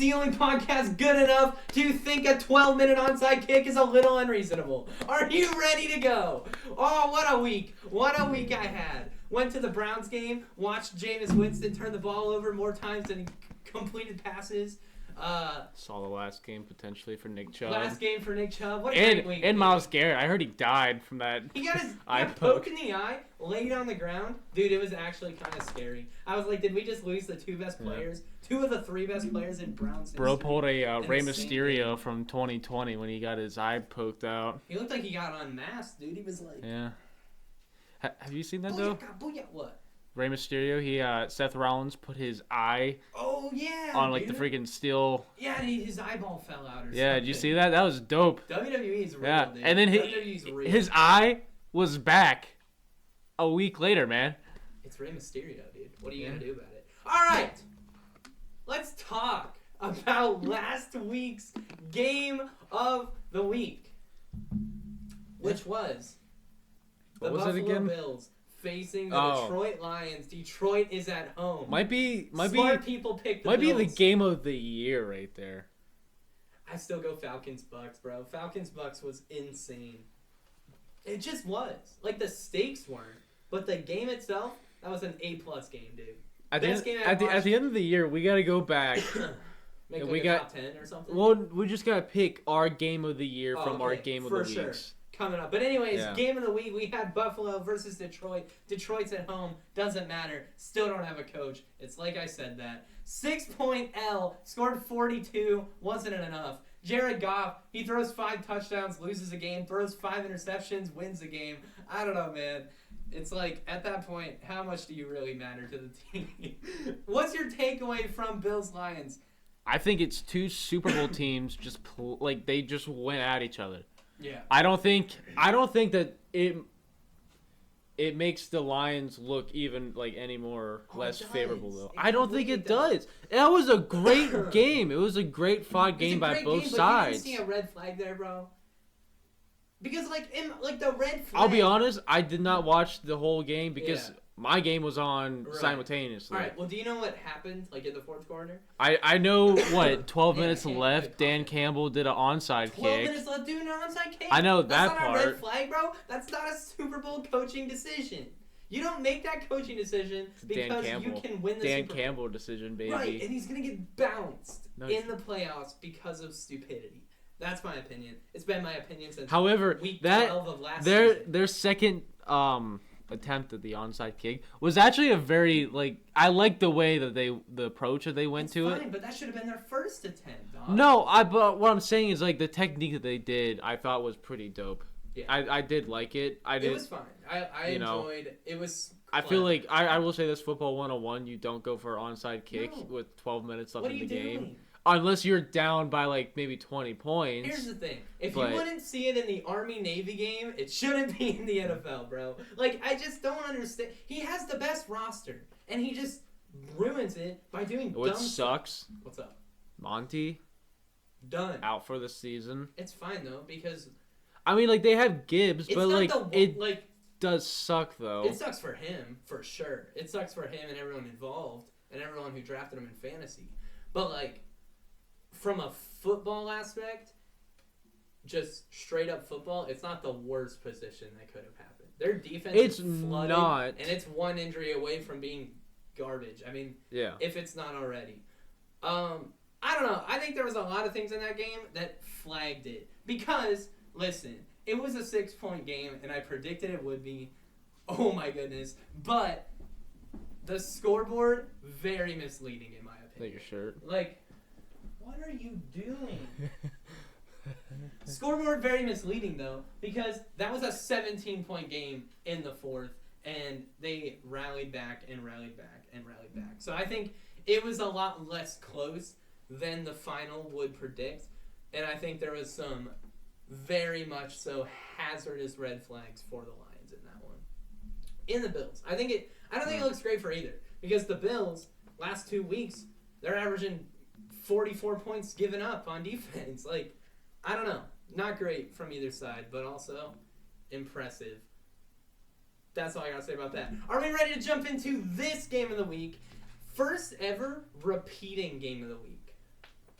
the only podcast good enough to think a 12-minute onside kick is a little unreasonable. Are you ready to go? Oh, what a week. What a week I had. Went to the Browns game, watched Jameis Winston turn the ball over more times than he completed passes. Saw the last game potentially for Nick Chubb. Last game for Nick Chubb. What a great week. And Myles Garrett. I heard he died from that. He got his eye poke in the eye, laid on the ground. Dude, it was actually kind of scary. I was like, did we just lose the two best players? Two of the three best players in Browns history. Bro pulled a Rey Mysterio from 2020 when he got his eye poked out. He looked like he got unmasked, dude. He was like... Yeah. Have you seen that, though? Booyah, what? Rey Mysterio, Seth Rollins put his eye on like dude. the freaking steel. Yeah, and his eyeball fell out or something. Yeah, did you see that? That was dope. WWE is real, yeah. dude. And then his eye was back a week later, man. It's Rey Mysterio, dude. What are you going to do about it? All right. Let's talk about last week's game of the week, which was the Buffalo Bills facing the Detroit Lions. Detroit is at home. Smart people picked the Bills. Might be the game of the year right there. I still go Falcons-Bucks, bro. Falcons-Bucks was insane. It just was. Like, the stakes weren't. But the game itself, that was an A-plus game, dude. At the end of the year, we got to go back. Make like a top 10 or something? Well, we just got to pick our game of the year from our game of the weeks. Coming up. But anyways, game of the week, we had Buffalo versus Detroit. Detroit's at home. Doesn't matter. Still don't have a coach. It's like I said that. 6-point L. Scored 42. Wasn't enough. Jared Goff, he throws 5 touchdowns, loses a game. Throws 5 interceptions, wins a game. I don't know, man. It's like, at that point, how much do you really matter to the team? What's your takeaway from Bills-Lions? I think it's two Super Bowl teams they just went at each other. Yeah. I don't think that it makes the Lions look even any more less favorable though. I don't think it does. That was a great game. It was a great fought game by both sides. But you didn't see a red flag there, bro. Because the red flag. I'll be honest, I did not watch the whole game because my game was on simultaneously. All right. Well, do you know what happened in the fourth quarter? I know 12 minutes left. Dan Campbell did an onside kick. 12 minutes left doing an onside kick? I know that That's part. not a red flag, bro. That's not a Super Bowl coaching decision. You don't make that coaching decision because you can win the Super Bowl. Dan Campbell decision, baby. Right, and he's going to get bounced in the playoffs because of stupidity. That's my opinion. It's been my opinion since week 12 of last season. Their second attempt at the onside kick was actually a very I like the way that the approach that they went to it. But that should have been their first attempt, dog. No, but what I'm saying is the technique that they did I thought was pretty dope. Yeah. I did like it. It was fine. I enjoyed it. Was clever. I feel like I will say this football 101, you don't go for an onside kick with 12 minutes left in the game. Doing? Unless you're down by maybe 20 points. Here's the thing. If you wouldn't see it in the Army-Navy game, it shouldn't be in the NFL, bro. I just don't understand. He has the best roster, and he just ruins it by doing dumb stuff. What sucks? What's up? Monty. Done. Out for the season. It's fine, though, because... I mean, they have Gibbs, but it does suck, though. It sucks for him, for sure. It sucks for him and everyone involved, and everyone who drafted him in fantasy. But, from a football aspect, just straight up football, it's not the worst position that could have happened. Their defense is flooded, and it's one injury away from being garbage. I mean, if it's not already. I don't know. I think there was a lot of things in that game that flagged it. Because, listen, it was a 6-point game, and I predicted it would be. Oh, my goodness. But the scoreboard, very misleading, in my opinion. Like your shirt. What are you doing? Scoreboard very misleading, though, because that was a 17-point game in the fourth, and they rallied back and rallied back and rallied back. So I think it was a lot less close than the final would predict, and I think there was some very much so hazardous red flags for the Lions in that one. In the Bills. I don't think it looks great for either, because the Bills, last 2 weeks, they're averaging 44 points given up on defense. I don't know. Not great from either side, but also impressive. That's all I got to say about that. Are we ready to jump into this game of the week? First ever repeating game of the week.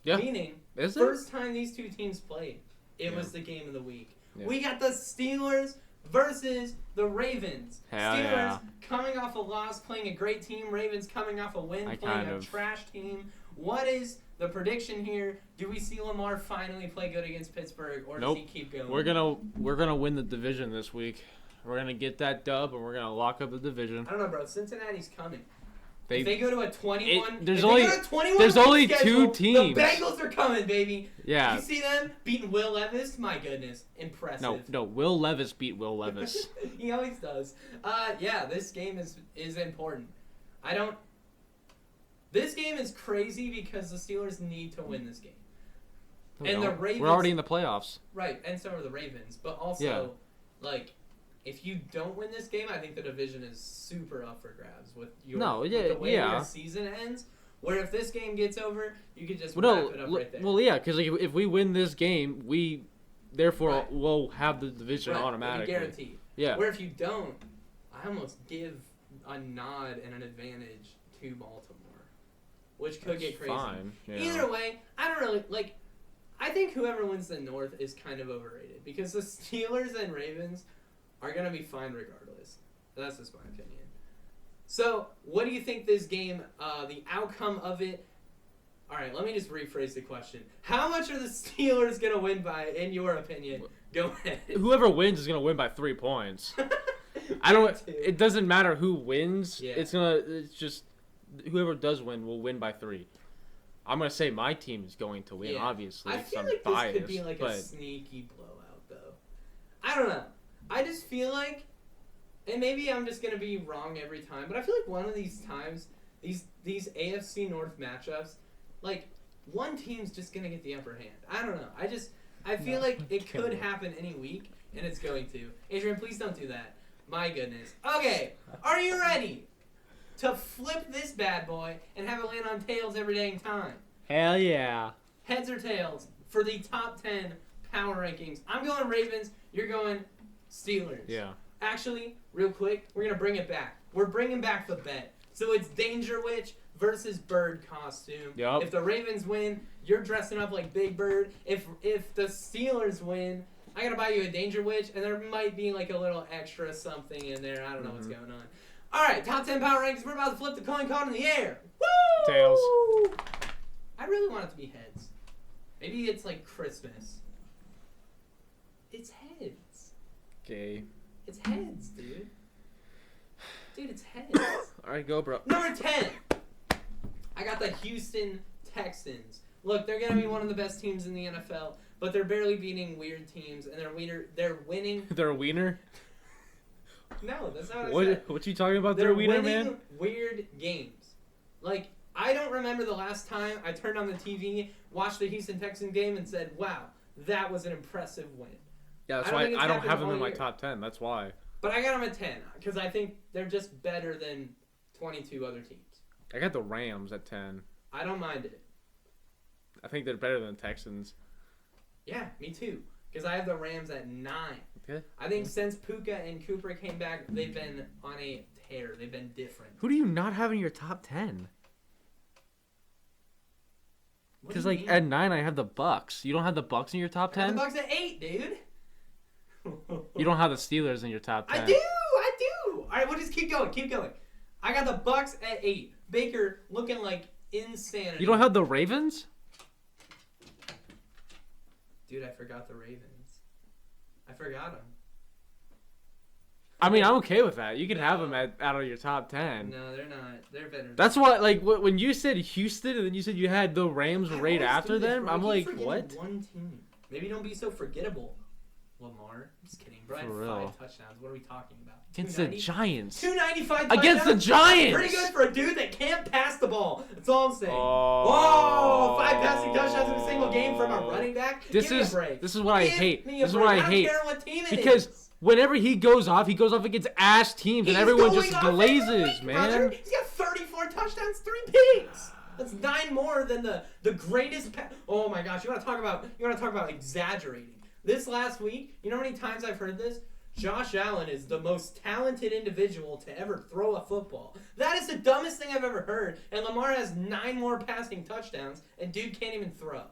Yeah. Meaning, Is it? first time these two teams played, it was the game of the week. Yeah. We got the Steelers versus the Ravens. Hell Steelers yeah. coming off a loss, playing a great team. Ravens coming off a win, I playing kind a of- trash team. What is the prediction here? Do we see Lamar finally play good against Pittsburgh, or Nope. does he keep going? We're gonna win the division this week. We're gonna get that dub, and we're gonna lock up the division. I don't know, bro. Cincinnati's coming. They, If they go to a 21, there's if only- they go to a 21 there's win only schedule, two teams. The Bengals are coming, baby. yeah. You see them beating Will Levis? My goodness, impressive. No. Will Levis beat Will Levis. He always does. Yeah, this game is important. This game is crazy because the Steelers need to win this game. And the Ravens, We're already in the playoffs. right, and so are the Ravens. But also, Yeah. like, if you don't win this game, I think the division is super up for grabs with your No, yeah, with the way yeah. your season ends. Where if this game gets over, you could just Well, wrap it up right there. well, yeah, because like, if we win this game, we therefore Right. will have the division Right, automatically. guaranteed. Yeah. Where if you don't, I almost give a nod and an advantage to Baltimore, which could get crazy. Fine. Yeah. Either way, I don't really like. I think whoever wins the North is kind of overrated because the Steelers and Ravens are gonna be fine regardless. That's just my opinion. So, what do you think this game? The outcome of it. All right, let me just rephrase the question. How much are the Steelers gonna win by, in your opinion? Go ahead. Whoever wins is gonna win by 3 points. I don't. It doesn't matter who wins. Yeah. It's just whoever does win will win by 3. I'm gonna say my team is going to win. Yeah. Obviously, I 'cause feel I'm like biased, this could be like but a sneaky blowout, though. I don't know. I just feel like, and maybe I'm just gonna be wrong every time, but I feel like one of these times, these AFC North matchups, like one team's just gonna get the upper hand. I don't know. I feel like it could happen any week, and it's going to. Adrian, please don't do that. My goodness. Okay, are you ready to flip this bad boy and have it land on tails every dang time? hell yeah. Heads or tails for the top 10 power rankings. I'm going Ravens. You're going Steelers. Yeah. Actually, real quick, we're going to bring it back. We're bringing back the bet. So it's Danger Witch versus Bird costume. Yup. If the Ravens win, you're dressing up like Big Bird. If the Steelers win, I got to buy you a Danger Witch, and there might be like a little extra something in there. I don't know what's going on. All right, top 10 power rankings. We're about to flip the coin caught in the air. Woo! Tails. I really want it to be heads. Maybe it's like Christmas. It's heads. Okay. It's heads, dude. Dude, it's heads. All right, go, bro. Number 10. I got the Houston Texans. Look, they're going to be one of the best teams in the NFL, but they're barely beating weird teams, and they're winning. They're a wiener. No, that's not what I said. What you talking about? They're They're a wiener, winning man. weird games. Like, I don't remember the last time I turned on the TV, watched the Houston Texans game, and said, wow, that was an impressive win. Yeah, that's I don't why think it's I don't happened have them all in my year. top 10. That's why. But I got them at 10, because I think they're just better than 22 other teams. I got the Rams at 10. I don't mind it. I think they're better than the Texans. Yeah, me too. Because I have the Rams at 9. Okay. I think since Puka and Cooper came back, they've been on a tear. They've been different. Who do you not have in your top 10? What do Because you like mean? at 9 I have the Bucks. You don't have the Bucks in your top I got 10? the Bucks at 8, dude. You don't have the Steelers in your top 10. I do. All right, we'll just keep going. I got the Bucks at 8. Baker looking like insanity. You don't have the Ravens? Dude, I forgot the Ravens. I forgot them. I mean, I'm okay with that. You can have them out of your top 10. No, they're not. They're better. That's why, like, when you said Houston and then you said you had the Rams I right always after do this, them, bro. I I'm keep like, forgetting what? One team. Maybe don't be so forgettable, Lamar. Just kidding, bro. I had For real. 5 touchdowns. What are we talking about? Against the 290? Giants. 295 Against the touchdowns? Giants! Pretty good for a dude that can't pass the ball. That's all I'm saying. Oh. Whoa! 5 passing touchdowns in a single game from a running back? This Give me a is break. this is what I Give hate. me a This is break. what I don't hate. care what team it Because is. whenever he goes off against ass teams and He's everyone going just off every glazes, week, man. brother. He's got 34 touchdowns, 3 picks. That's 9 more than the greatest. Oh my gosh! You want to talk about exaggerating? This last week, you know how many times I've heard this? Josh Allen is the most talented individual to ever throw a football. That is the dumbest thing I've ever heard. And Lamar has 9 more passing touchdowns, and dude can't even throw.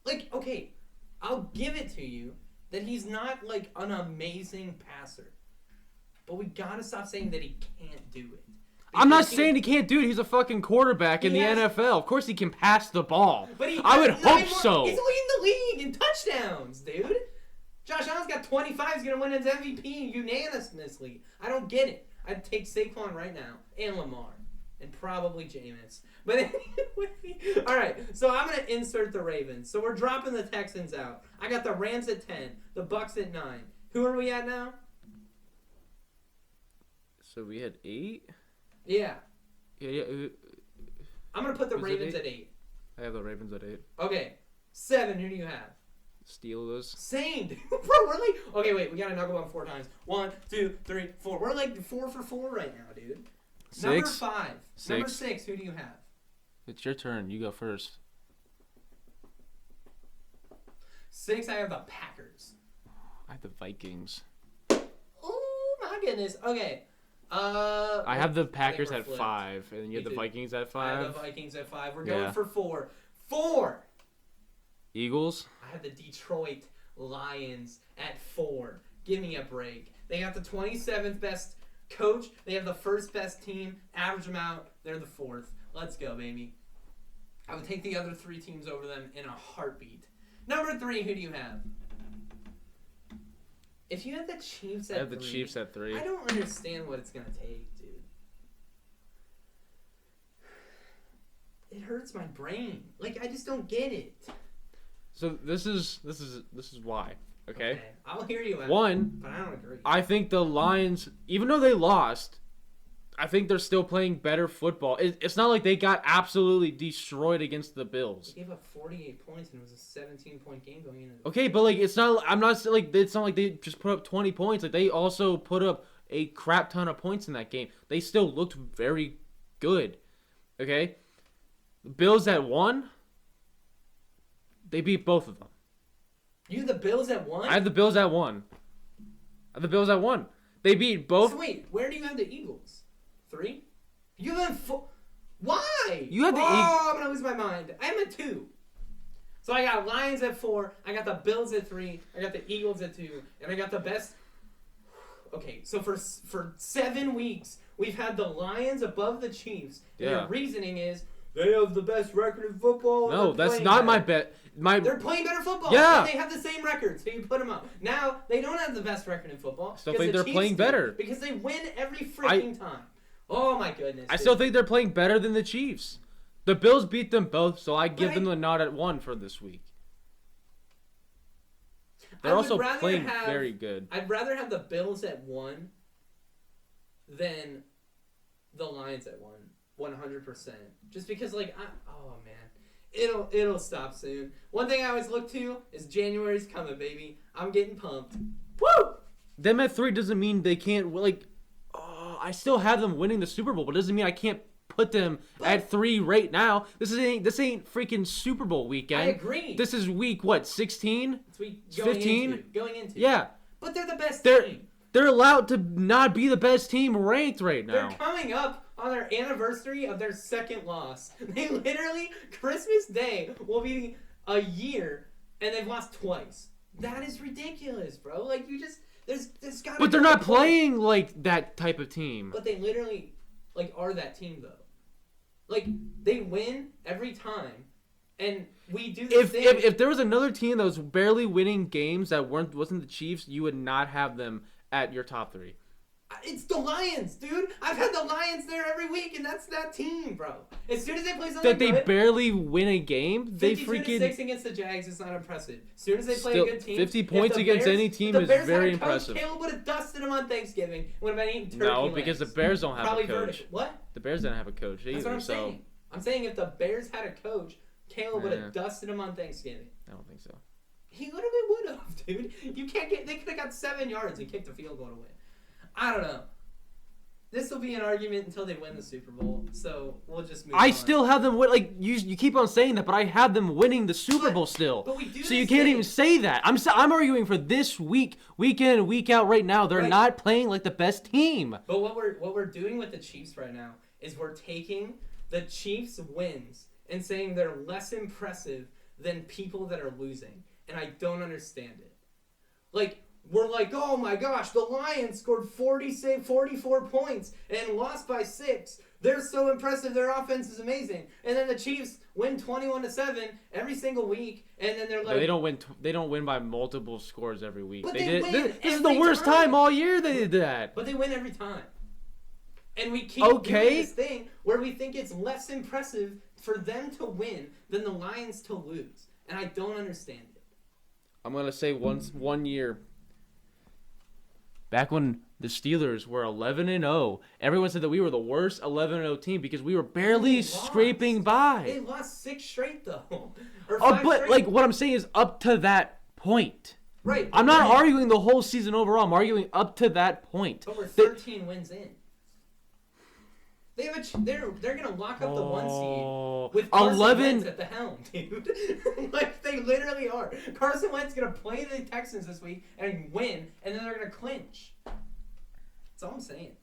Like, okay, I'll give it to you that he's not, like, an amazing passer. But we gotta stop saying that he can't do it. I'm not saying he can't do it. He's a fucking quarterback in the NFL. Of course he can pass the ball. But I would hope so. He's leading the league in touchdowns, dude. Josh Allen's got 25. He's going to win his MVP unanimously. I don't get it. I'd take Saquon right now and Lamar and probably Jameis. But anyway, all right, so I'm going to insert the Ravens. So we're dropping the Texans out. I got the Rams at 10, the Bucks at 9. Who are we at now? So we had 8? Yeah. Yeah. I'm going to put the Ravens at 8. I have the Ravens at 8. Okay. 7, who do you have? Steelers. Same, dude. Bro, we're like... Okay, wait. We got to knuckle up 4 times. 1, 2, 3, 4. We're like 4 for 4 right now, dude. 6. Number 5. Number 6, who do you have? It's your turn. You go first. 6, I have the Packers. I have the Vikings. Oh, my goodness. Okay. I have the Packers at 5, and you have the Vikings at 5. I have the Vikings at 5. We're going for 4. 4. Eagles. I have the Detroit Lions at 4. Give me a break. They got the 27th best coach. They have the first best team. Average them out. They're the 4th. Let's go, baby. I would take the other 3 teams over them in a heartbeat. Number 3, who do you have? If you had the Chiefs at 3... I have the Chiefs at 3. I don't understand what it's going to take, dude. It hurts my brain. Like, I just don't get it. So this is why, okay? I'll hear you out. 1, but I don't agree. I think the Lions, even though they lost, I think they're still playing better football. It's not like they got absolutely destroyed against the Bills. They gave up 48 points and it was a 17-point game going into. Okay, but like it's not like they just put up 20 points. Like they also put up a crap ton of points in that game. They still looked very good. Okay, the Bills at 1. They beat both of them. You have the Bills at 1? I have the Bills at 1. They beat both. So wait, where do you have the Eagles? 3? You have them 4. Why? You have the I'm going to lose my mind. I am at 2. So I got Lions at 4. I got the Bills at 3. I got the Eagles at 2. And I got the best. Okay, so for 7 weeks, we've had the Lions above the Chiefs. And your reasoning is they have the best record in football. No, that's not my bet. They're playing better football. Yeah. And they have the same record, so you put them up. Now, they don't have the best record in football. Still think they're playing better. Because they win every freaking time. Oh, my goodness. I still think they're playing better than the Chiefs. The Bills beat them both, so I give them the nod at 1 for this week. They're also playing very good. I'd rather have the Bills at 1 than the Lions at 1. 100%. Just because, like, oh, man. It'll stop soon. One thing I always look to is January's coming, baby. I'm getting pumped. Woo! Them at 3 doesn't mean they can't, like... I still have them winning the Super Bowl, but it doesn't mean I can't put them at 3 right now. This ain't freaking Super Bowl weekend. I agree. This is week, what, 16? It's week 15? Going into. Yeah. But they're the best team. They're allowed to not be the best team ranked right now. They're coming up on their anniversary of their 2nd loss. They literally, Christmas Day will be a year, and they've lost twice. That is ridiculous, bro. Like, you just... There's gotta But they're not playing like that type of team. But they literally, like, are that team, though. Like, they win every time, and we do the same. If there was another team that was barely winning games that wasn't the Chiefs, you would not have them at your top 3. It's the Lions, dude. I've had the Lions there every week, and that's that team, bro. As soon as they play something that they barely win a game, they freaking 52-6 against the Jags is not impressive. As soon as they play a good team, 50 points against any team is very impressive. Caleb would have dusted them on Thanksgiving. Would have been eating turkey No, legs. because the Bears don't have a coach. What? The Bears don't have a coach either. That's what I'm saying. I'm saying if the Bears had a coach, Caleb would have dusted him on Thanksgiving. I don't think so. He literally would have, dude. You can't get. They could have got 7 yards and kicked a field goal to win. I don't know. this will be an argument until they win the Super Bowl. So we'll just move I on. still have them win. Like you keep on saying that, but I have them winning the Super Bowl still. But we do. So you can't even say that. I'm arguing for this week, week in and week out. Right now, they're not playing like the best team. But what we're doing with the Chiefs right now is we're taking the Chiefs' wins and saying they're less impressive than people that are losing, and I don't understand it. Like. We're like, oh my gosh, the Lions scored 44 points and lost by 6. They're so impressive. Their offense is amazing. And then the Chiefs win 21-7 every single week. And then they're like, no, they don't win. They don't win by multiple scores every week. But they they did. win This is the worst time all year they did that. But they win every time. And we keep doing this thing where we think it's less impressive for them to win than the Lions to lose. And I don't understand it. I'm gonna say one year. Back when the Steelers were 11-0, everyone said that we were the worst 11-0 team because we were barely scraping by. They lost 6 straight though. But like what I'm saying is up to that point. Right. I'm not arguing the whole season overall. I'm arguing up to that point. But we're 13 wins in. They have they're gonna lock up the 1 seed with Carson Wentz at the helm, dude. Like they literally are. Carson Wentz gonna play the Texans this week and win, and then they're gonna clinch. That's all I'm saying.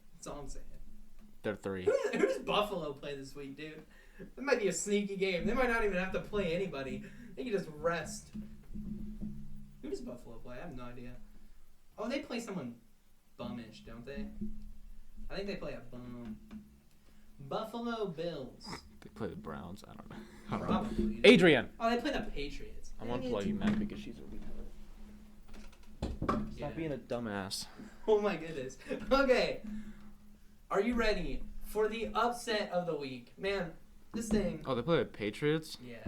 They're 3. Who does Buffalo play this week, dude? That might be a sneaky game. They might not even have to play anybody. They can just rest. Who does Buffalo play? I have no idea. Oh, they play someone bummish, don't they? I think they play a bum. Buffalo Bills. They play the Browns. I don't know. Probably. Adrian. Oh, they play the Patriots. I'm unplugging that because she's a retard. Stop being a dumbass. Oh my goodness. Okay. Are you ready for the upset of the week? Man, this thing. Oh, they play the Patriots? Yeah.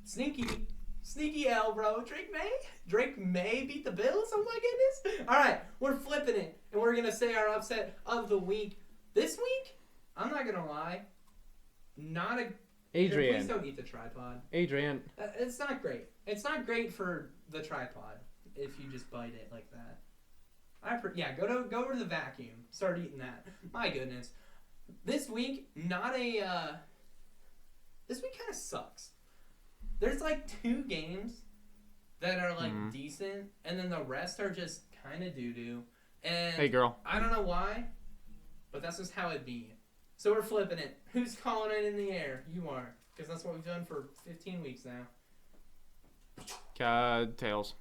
Sneaky L, bro. Drake May beat the Bills? Oh my goodness. All right. We're flipping it. And we're going to say our upset of the week. This week? I'm not gonna lie. Adrian. Please don't eat the tripod. Adrian. It's not great. It's not great for the tripod if you just bite it like that. Go over to the vacuum. Start eating that. My goodness. This week, this week kind of sucks. There's like 2 games that are like decent, and then the rest are just kind of doo-doo. And hey, girl. I don't know why, but that's just how it be. So we're flipping it. Who's calling it in the air? You are. Because that's what we've done for 15 weeks now. Tails.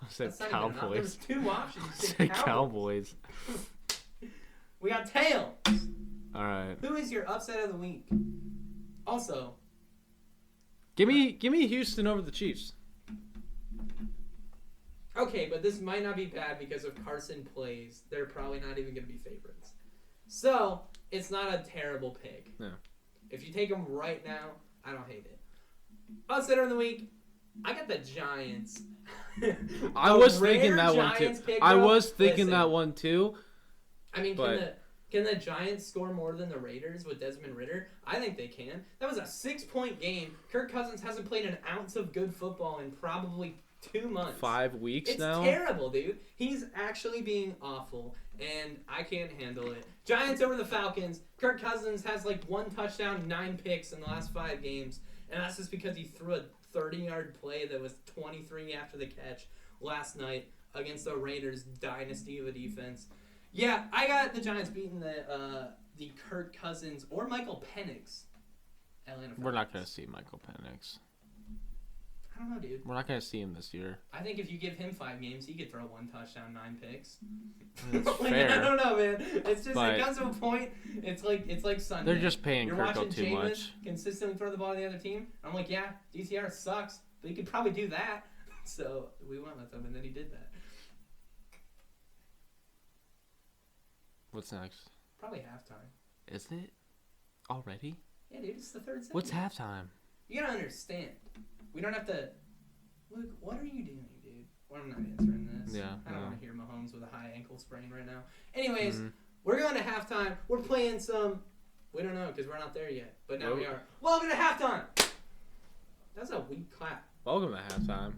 I said Cowboys. There's 2 options. I said Cowboys. We got Tails. Alright. Who is your upset of the week? Also. Give me Houston over the Chiefs. Okay, but this might not be bad because if Carson plays, they're probably not even going to be favorites. So, it's not a terrible pick. Yeah. If you take them right now, I don't hate it. Upset of the week, I got the Giants. I was thinking that one too. I was thinking that one too. I mean, can the Giants score more than the Raiders with Desmond Ridder? I think they can. That was a 6-point game. Kirk Cousins hasn't played an ounce of good football in probably 2 months. 5 weeks now? It's terrible, dude. He's actually being awful, and I can't handle it. Giants over the Falcons. Kirk Cousins has like 1 touchdown, 9 picks in the last 5 games, and that's just because he threw a 30-yard play that was 23 after the catch last night against the Raiders' dynasty of a defense. Yeah, I got the Giants beating the Kirk Cousins or Michael Penix Atlanta Falcons. We're not going to see Michael Penix. I don't know, dude. We're not going to see him this year. I think if you give him 5 games, he could throw 1 touchdown, 9 picks. That's fair. I don't know, man. It's just it comes to a point. It's like Sunday. They're just paying You're Kirk watching too Jameis much. consistently throw the ball to the other team. I'm like, yeah, DTR sucks, but he could probably do that. So we went with him, and then he did that. What's next? Probably halftime. Is it? Already? Yeah, dude, it's the 3rd segment. What's halftime? You gotta understand. We don't have to. Luke, what are you doing, dude? Well, I'm not answering this. Yeah. I don't want to hear Mahomes with a high ankle sprain right now. Anyways, we're going to halftime. We're playing some. We don't know because we're not there yet, but now we are. Welcome to halftime. That's a weak clap. Welcome to halftime.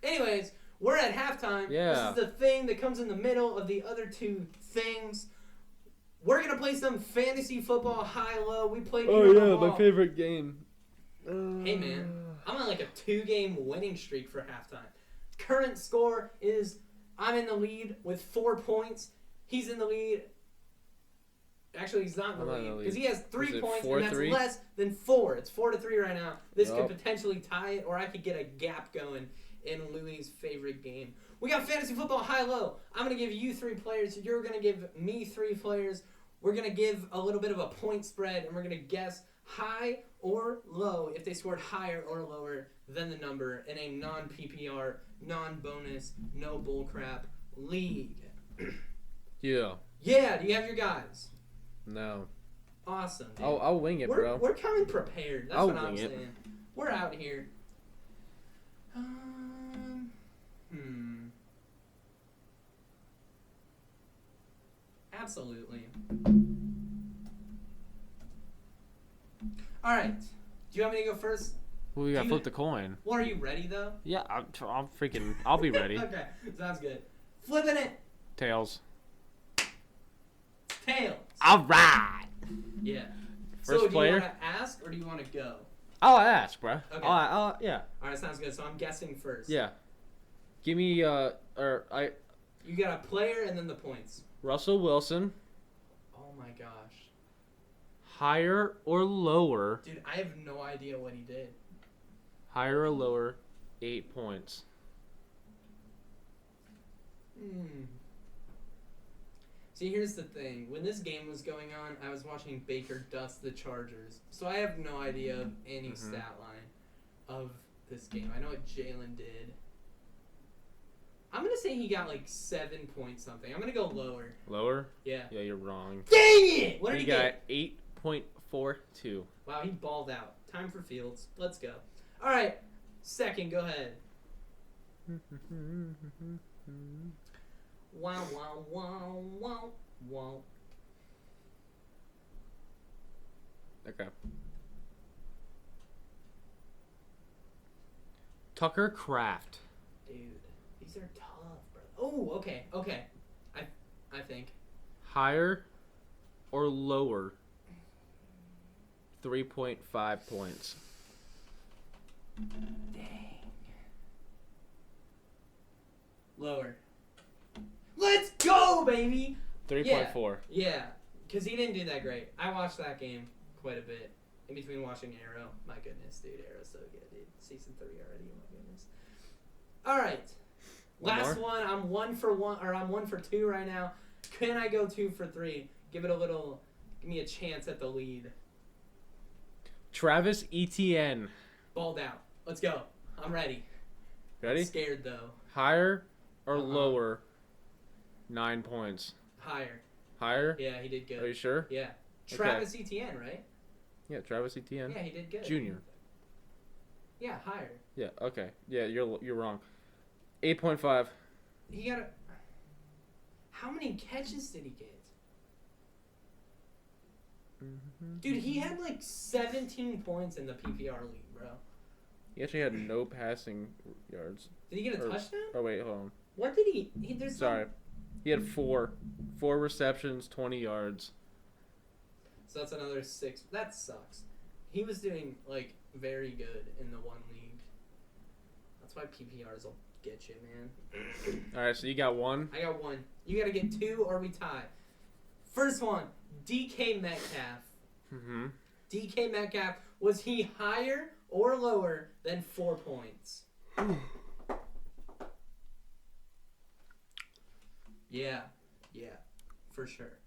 Anyways, We're at halftime. Yeah. This is the thing that comes in the middle of the other two things. We're going to play some fantasy football high-low. We played favorite game. Hey, man. I'm on like a 2-game winning streak for halftime. Current score is I'm in the lead with 4 points. He's in the lead. Actually, he's not in the lead because he has 3 points, and that's 4-3? less than 4. It's 4-3 right now. This Yup. could potentially tie it, or I could get a gap going in Louis' favorite game. We got fantasy football high-low. I'm going to give you 3 players. You're going to give me 3 players. We're going to give a little bit of a point spread, and we're going to guess high or low if they scored higher or lower than the number in a non-PPR, non-bonus, no bullcrap league. Yeah. Yeah, do you have your guys? No. Awesome, dude. I'll wing it, bro. We're coming prepared. That's I'll what I'm wing it. saying. We're out here. Absolutely. All right. Do you want me to go first? Well, we gotta flip the coin. Well, are you ready though? Yeah, I'll be ready. Okay, sounds good. Flipping it. Tails. Tails. All right. Yeah. First so, player? do you want to ask or do you want to go? I'll ask, bro. Okay. Yeah. All right, sounds good. So I'm guessing first. Yeah. Give me You got a player and then the points. Russell Wilson. Oh my gosh. Higher or lower? Dude, I have no idea what he did. Higher or lower? 8 points. See, here's the thing. When this game was going on, I was watching Baker dust the Chargers. So I have no idea of any stat line of this game. I know what Jalen did. I'm going to say he got like 7 point something. I'm going to go lower. Lower? Yeah. Yeah, you're wrong. Dang it! What did he get? He got 8.42. Wow, he balled out. Time for Fields. Let's go. All right. Second, go ahead. Wow, wow, wow, wow, wow. Okay. Tucker Kraft. Dude, these are tough, bro. Oh, okay. I think. Higher or lower? 3.5 points. Dang. Lower. Let's go, baby! 3.4. Yeah, because he didn't do that great. I watched that game quite a bit. In between watching Arrow. My goodness, dude. Arrow's so good, dude. Season 3 already. My goodness. All right. Last one. I'm 1 for 1, or I'm 1 for 2 right now. Can I go 2 for 3? Give me a chance at the lead. Travis Etienne. Balled out. Let's go. I'm ready. Ready? I'm scared though. Higher or lower? 9 points. Higher. Higher? Yeah, he did good. Are you sure? Yeah. Travis Etienne, right? Yeah, Travis Etienne. Yeah, he did good. Junior. Yeah, higher. Yeah, okay. Yeah, you're wrong. 8.5. He got a... How many catches did he get? Dude, he had like 17 points in the PPR league, bro. He actually had no passing yards. Did he get a touchdown? Oh, wait, hold on. What did he... Sorry. He had 4 receptions, 20 yards. So that's another 6. That sucks. He was doing, like, very good in the one league. That's why PPRs will get you, man. Alright, so you got 1. I got 1. You gotta get 2 or we tie. First one, DK Metcalf. DK Metcalf, was he higher or lower than 4 points? Yeah, for sure.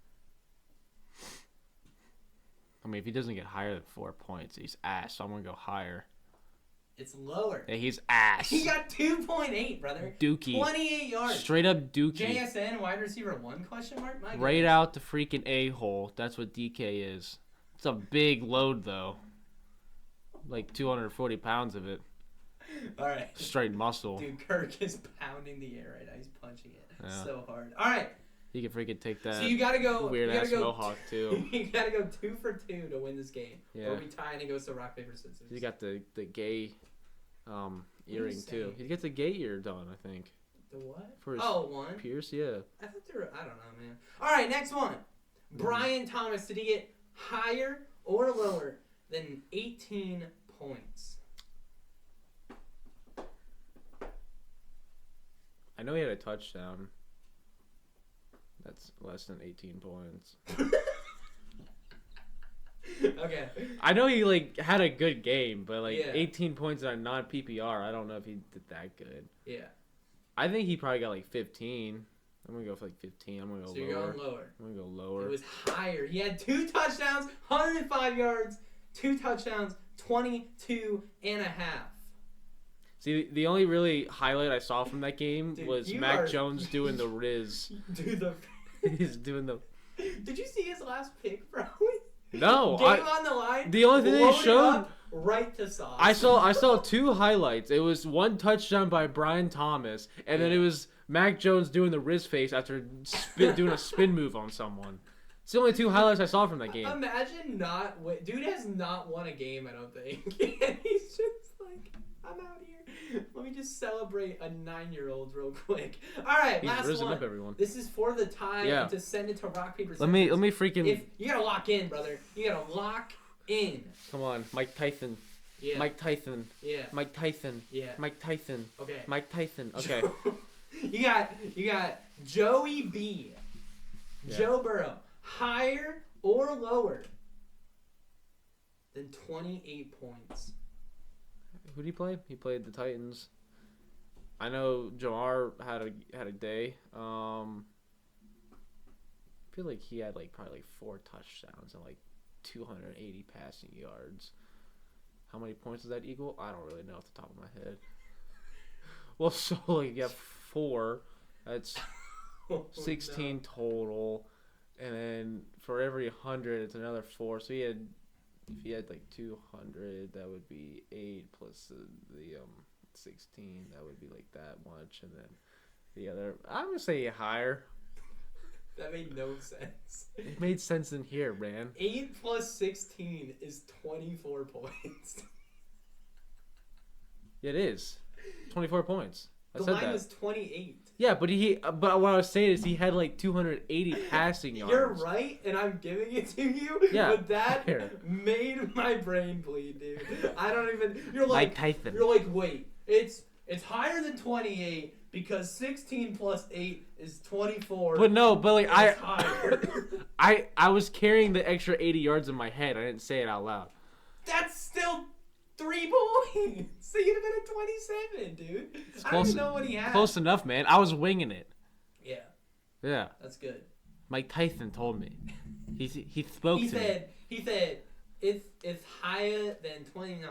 I mean, if he doesn't get higher than 4 points, he's ass. So I'm going to go higher. It's lower. Yeah, he's ass. He got 2.8, brother. Dookie. 28 yards. Straight up Dookie. JSN, wide receiver 1, question mark? My Right goodness. out the freaking A-hole. That's what DK is. It's a big load, though. Like 240 pounds of it. All right. Straight muscle. Dude, Kirk is pounding the air right now. He's punching it Yeah. so hard. All right. He can freaking take that So you gotta go. weird-ass mohawk, too. You gotta go 2 for 2 to win this game. Yeah. Or we tie and it goes to rock, paper, scissors. He got the gay earring, too. saying? He gets a gay ear done, I think. The what? For his one. Pierce, yeah. I thought they were. I don't know, man. All right, next one. Brian Thomas. Did he get higher or lower than 18 points? I know he had a touchdown. That's less than 18 points. Okay. I know he had a good game, but 18 points in a non-PPR, I don't know if he did that good. Yeah. I think he probably got 15. I'm gonna go for 15. I'm gonna go lower. So you're going lower. I'm gonna go lower. It was higher. He had 2 touchdowns, 105 yards, 2 touchdowns, 22 and a half. See, the only really highlight I saw from that game was Mac Jones doing the Riz. He's doing the. Did you see his last pick, bro? No. Game on the line. The only thing they showed. Right to Sauce. I saw 2 highlights. It was 1 touchdown by Brian Thomas, and then it was Mac Jones doing the Riz face after doing a spin move on someone. It's the only 2 highlights I saw from that game. Imagine dude has not won a game, I don't think. And he's just like, I'm out here. Let me just celebrate a 9-year-old real quick. All right, He's risen up everyone. This is for the tie and to send it to rock, paper, scissors. Let me freaking. You gotta lock in, brother. You gotta lock in. Come on, Mike Tyson. Yeah. Mike Tyson. Yeah. Mike Tyson. Yeah. Mike Tyson. Okay. Mike Tyson. Okay. You got Joey B. Yeah. Joe Burrow. Higher or lower than 28 points? Who did he play? He played the Titans. I know Jamar had a day. I feel like he had probably 4 touchdowns and 280 passing yards. How many points does that equal? I don't really know off the top of my head. Well, so you have 4. That's 16 total, and then for every 100, it's another 4. So if he had 200, that would be 8 plus the 16. That would be that much, and then the other. I'm gonna say higher. That made no sense. It made sense in here, man. 8 plus 16 is 24 points. It is 24 points. The line was 28. Yeah, but but what I was saying is he had 280 passing yards. You're right, and I'm giving it to you. Yeah, but that made my brain bleed, dude. I don't even. You're Mike Tyson. You're like, wait, it's higher than 28 because 16 plus 8 is 24. But no, but higher. I was carrying the extra 80 yards in my head. I didn't say it out loud. That's still 3 points. So you'd have been at 27, dude. I don't even know what he had. Close enough, man. I was winging it. Yeah. Yeah. That's good. Mike Tyson told me. He spoke to me. He said it's higher than 29.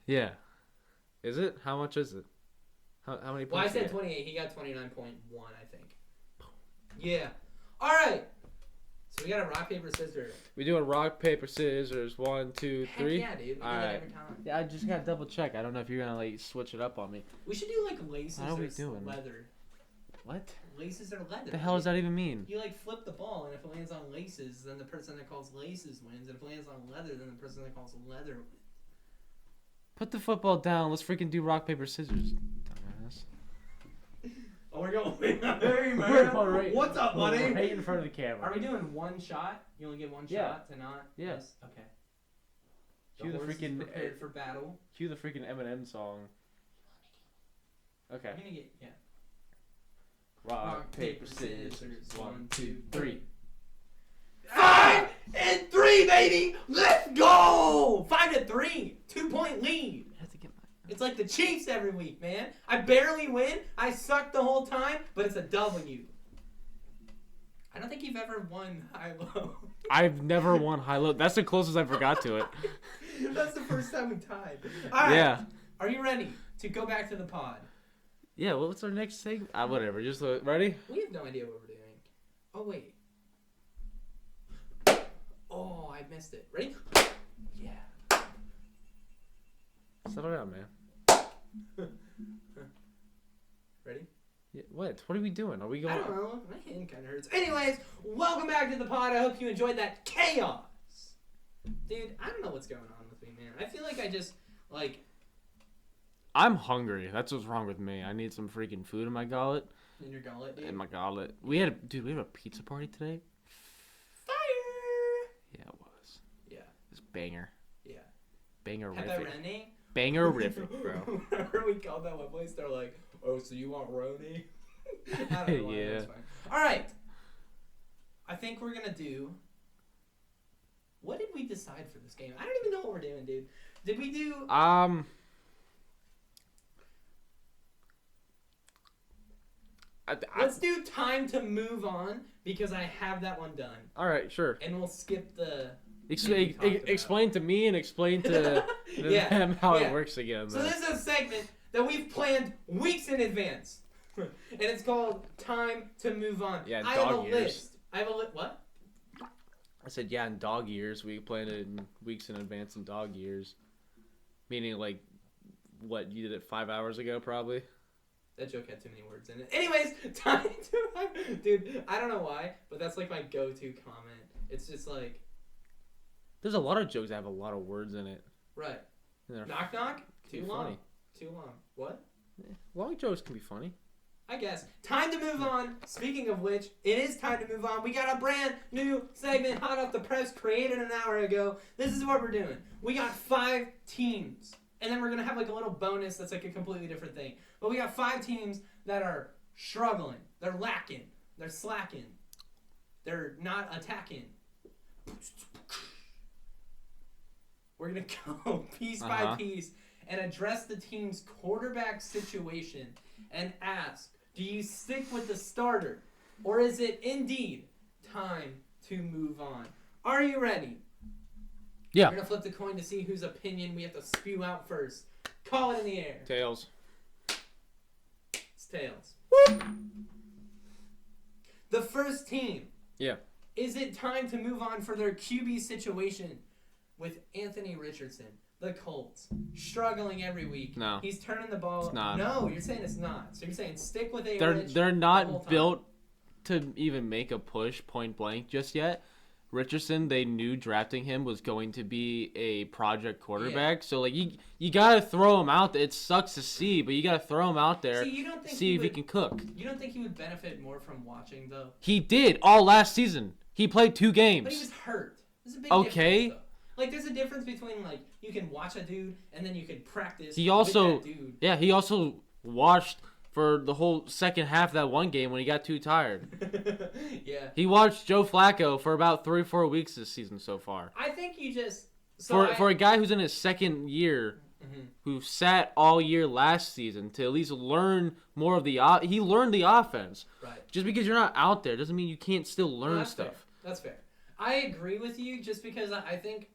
Yeah. Is it? How much is it? How many points? Well, I said 28. He got 29.1, I think. Yeah. All right. So we got a rock, paper, scissors. We do a rock, paper, scissors. 1, 2, 3. Heck yeah, dude. We do All that right. every time. Yeah, I just gotta double check. I don't know if you're gonna switch it up on me. We should do laces How are we or doing? leather. What? Laces or leather. What the hell does that even mean? You flip the ball, and if it lands on laces, then the person that calls laces wins. And if it lands on leather, then the person that calls leather wins. Put the football down. Let's freaking do rock, paper, scissors. Dumbass. Oh, we're going. Hey, man. Right, what's up, buddy? Right in front of the camera. Are we doing one shot? You only get one shot to not? Yes. Okay. Cue the freaking prepared for battle. Cue the freaking Eminem song. Okay. I'm gonna get Rock, paper, scissors. 1, 2, 3. 5 and 3, baby. Let's go. 5-3. 2-point lead. I have to get my. It's like the Chiefs every week, man. I barely win. I suck the whole time, but it's a W. I don't think you've ever won high-low. I've never won high-low. That's the closest I forgot to it. That's the first time we tied. All right. Yeah. Are you ready to go back to the pod? Yeah, well, what's our next thing? Whatever. Just ready? We have no idea what we're doing. Oh, wait. Oh, I missed it. Ready? Yeah. Settle down, man. Ready? Yeah, what? What are we doing? Are we going? I don't know. My hand kind of hurts. Anyways, welcome back to the pod. I hope you enjoyed that chaos. Dude, I don't know what's going on with me, man. I feel like I just, I'm hungry. That's what's wrong with me. I need some freaking food in my gullet. In your gullet, dude. In my gullet. We had a pizza party today. Fire! Yeah, it was. Yeah. It's banger. Yeah. Banger-rific. Pepperoni? Banger-rific, bro. Remember we called that one place? They're like, oh, so you want Roni? I don't know why. Yeah. That's fine. All right. I think we're going to do... What did we decide for this game? I don't even know what we're doing, dude. Did we do... Let's do time to move on because I have that one done. All right, sure. And we'll skip the... Explain to me and explain to them how it works again. So this is a segment that we've planned weeks in advance. And it's called Time to Move On. Yeah, I have a list. I have a list. What? I said, yeah, in dog years. We planned it in weeks in advance in dog years. Meaning, like, what, you did it 5 hours ago, probably? That joke had too many words in it. Anyways, time to... Dude, I don't know why, but that's, like, my go-to comment. It's just, like... There's a lot of jokes that have a lot of words in it. Right. Knock, knock? Too long. Funny. Too long. What? Long jokes can be funny. I guess. Time to move on. Speaking of which, it is time to move on. We got a brand new segment hot off the press created an hour ago. This is what we're doing. We got 5 teams. And then we're going to have like a little bonus that's like a completely different thing. But we got 5 teams that are struggling. They're lacking. They're slacking. They're not attacking. We're going to go piece by piece and address the team's quarterback situation and ask, do you stick with the starter or is it indeed time to move on? Are you ready? Yeah. We're going to flip the coin to see whose opinion we have to spew out first. Call it in the air. Tails. It's tails. The first team. Yeah. Is it time to move on for their QB situation with Anthony Richardson? The Colts. Struggling every week. No. He's turning the ball. It's not. No, you're saying it's not. So you're saying stick with A. They're not built to even make a push point blank just yet. Richardson, they knew drafting him was going to be a project quarterback. Yeah. So like you gotta throw him out there. It sucks to see, but you gotta throw him out there. See if he can cook. You don't think he would benefit more from watching though? He did all last season. He played 2 games. But he was hurt. There's a big difference, though. Like, there's a difference between, like, you can watch a dude and then you can practice with that dude. Yeah, he also watched for the whole second half of that one game when he got too tired. Yeah. He watched Joe Flacco for about 3 or 4 weeks this season so far. I think you just... For a guy who's in his second year, who sat all year last season to at least learn more of the... he learned the offense. Right. Just because you're not out there doesn't mean you can't still learn stuff. Fair. That's fair. I agree with you just because I think...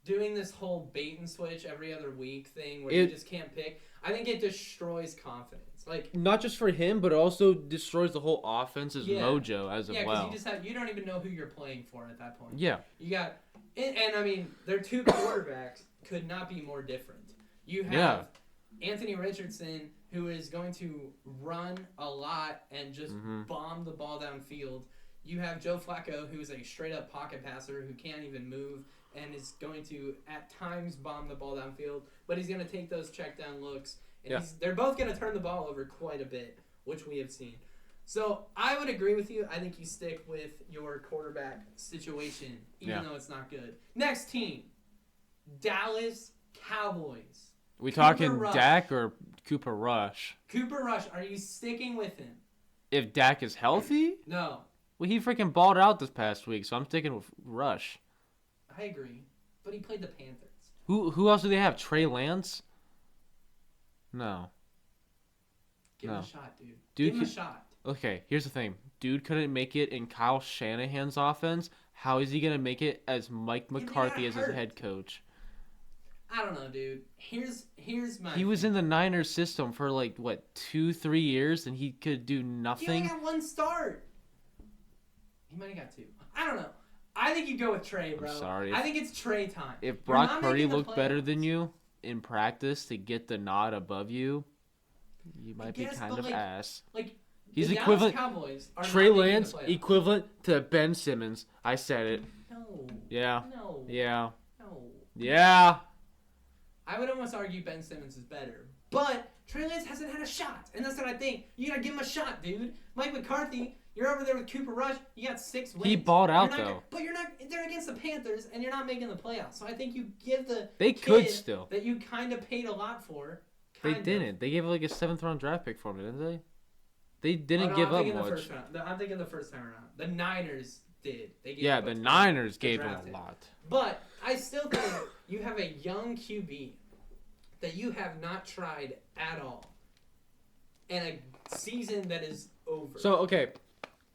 doing this whole bait and switch every other week thing where you just can't pick, I think it destroys confidence. Like, not just for him, but it also destroys the whole offense's mojo as well. Yeah, because you don't even know who you're playing for at that point. Yeah. You got, and I mean, their 2 quarterbacks could not be more different. You have Anthony Richardson, who is going to run a lot and just bomb the ball downfield. You have Joe Flacco, who is a straight-up pocket passer who can't even move and is going to, at times, bomb the ball downfield. But he's going to take those check-down looks. And they're both going to turn the ball over quite a bit, which we have seen. So I would agree with you. I think you stick with your quarterback situation, even though it's not good. Next team, Dallas Cowboys. We talking Dak or Cooper Rush? Cooper Rush, are you sticking with him? If Dak is healthy? No. Well, he freaking balled out this past week, so I'm sticking with Rush. I agree, but he played the Panthers. Who else do they have? Trey Lance? No. Give him a shot, dude. Give him a shot. Okay, here's the thing. Dude couldn't make it in Kyle Shanahan's offense. How is he going to make it as Mike McCarthy as his head coach? I don't know, dude. Here's my... He was in the Niners system for, 2-3 years, and he could do nothing. He only got 1 start. He might have got 2. I don't know. I think you go with Trey, bro. I'm sorry. I think it's Trey time. If Brock Purdy looked better than you in practice to get the nod above you, you might be kind of ass. He's equivalent. Cowboys are Trey Lance equivalent to Ben Simmons. I said it. No. Yeah. No. Yeah. No. Yeah. I would almost argue Ben Simmons is better, But Trey Lance hasn't had a shot, and that's what I think. You gotta give him a shot, dude. Mike McCarthy, you're over there with Cooper Rush. You got 6 wins. He balled out though. But you're not. They're against the Panthers, and you're not making the playoffs. So I think you give the They kid could still. that you kind of paid a lot for. They didn't. They gave like a 7th round draft pick for me, didn't they? They didn't give up much. I'm thinking the first time around. The Niners did. They gave Yeah, the Niners gave him a lot. But I still think you have a young QB that you have not tried at all, and a season that is over. So okay,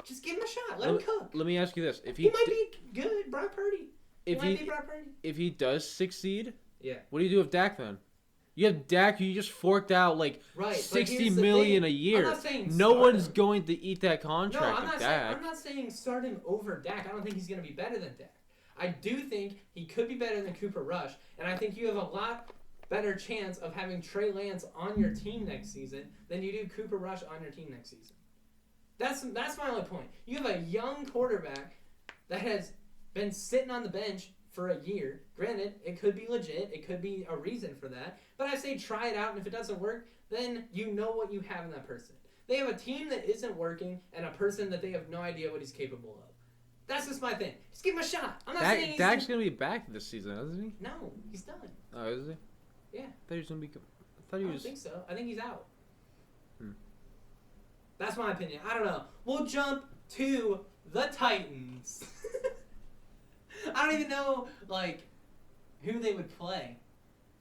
just give him a shot. Let him cook. Let me ask you this: if he might be good, Brock Purdy. If he does succeed, yeah. What do you do with Dak then? You have Dak, who you just forked out like $60 million a year. I'm not saying no one's going to eat that contract. No, I'm not saying starting over Dak. I don't think he's going to be better than Dak. I do think he could be better than Cooper Rush, and I think you have a lot better chance of having Trey Lance on your team next season than you do Cooper Rush on your team next season. That's my only point. You have a young quarterback that has been sitting on the bench for a year. Granted, it could be legit. It could be a reason for that. But I say try it out, and if it doesn't work, then you know what you have in that person. They have a team that isn't working and a person that they have no idea what he's capable of. That's just my thing. Just give him a shot. I'm not saying he's... Dak's going to be back this season, isn't he? No, he's done. Oh, is he? Yeah. I thought he was going to be... I don't think so. I think he's out. That's my opinion. I don't know. We'll jump to the Titans. I don't even know, like, who they would play.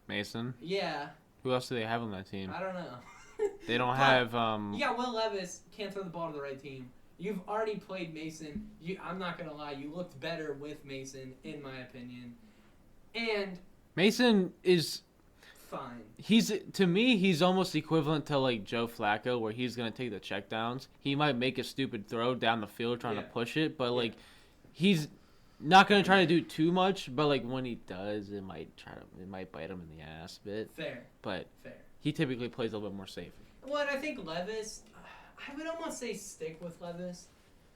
Mason? Yeah. Who else do they have on that team? I don't know. They don't have... Yeah, Will Levis can't throw the ball to the right team. You've already played Mason. I'm not going to lie. You looked better with Mason, in my opinion. And... Mason is... fine. To me, he's almost equivalent to like Joe Flacco, where he's gonna take the checkdowns. He might make a stupid throw down the field trying to push it, but like he's not gonna try to do too much. But like when he does, it might bite him in the ass a bit. Fair. But he typically plays a little bit more safe. Well, and I think Levis, I would almost say stick with Levis,